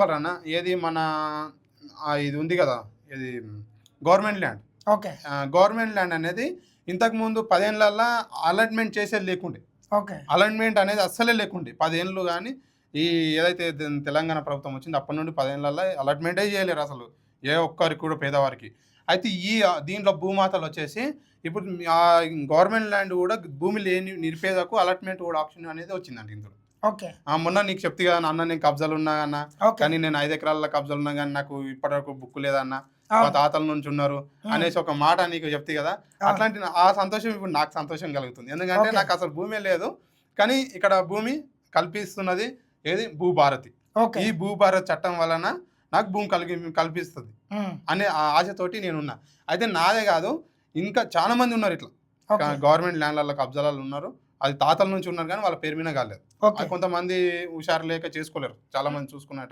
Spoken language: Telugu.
అన్న ఏది మన ఇది ఉంది కదా ఇది government land. Okay. Government land అనేది ఇంతకుముందు 10 ఏళ్లల్లా అలాట్మెంట్ చేసేది లేకుండే. ఓకే. అలాట్మెంట్ అనేది అస్సలే లేకుండే 10 ఏళ్ళు కానీ ఈ ఏదైతే తెలంగాణ ప్రభుత్వం వచ్చిందో అప్పటి నుండి 10 ఏళ్లల్లా అలాట్మెంటే చేయలేరు అసలు ఏ ఒక్కరికి కూడా పేదవారికి. అయితే దీంట్లో భూమాతలు వచ్చేసి ఇప్పుడు గవర్నమెంట్ ల్యాండ్ కూడా భూమి లేని నిరుపేదకు అలాట్మెంట్ కూడా ఆప్షన్ అనేది వచ్చిందండి ఇందులో. ఓకే. మొన్న నీకు చెప్తే కదా అన్న నేను కబ్జాలు ఉన్నా అన్న, ఓకే. కానీ నేను 5 ఎకరాల కబ్జాలు ఉన్నా కానీ నాకు ఇప్పటివరకు బుక్ లేదన్న, మా తాతల నుంచి ఉన్నారు అనేసి ఒక మాట నీకు చెప్తే కదా, అట్లాంటి ఆ సంతోషం ఇప్పుడు నాకు సంతోషం కలుగుతుంది. ఎందుకంటే నాకు అసలు భూమే లేదు, కానీ ఇక్కడ భూమి కల్పిస్తున్నది ఏది భూభారతి. ఈ భూభారత్ చట్టం వలన నాకు భూమి కల్పిస్తుంది అనే ఆశతోటి నేనున్నా. అయితే నాదే కాదు, ఇంకా చాలా మంది ఉన్నారు ఇట్లా గవర్నమెంట్ ల్యాండ్లలో కబ్జాలలో ఉన్నారు. అది తాతల నుంచి ఉన్నారు కానీ వాళ్ళ పేరు మీద కాలేదు. కొంతమంది హుషారు లేక చేసుకోలేరు, చాలా మంది చూసుకున్నట్టు.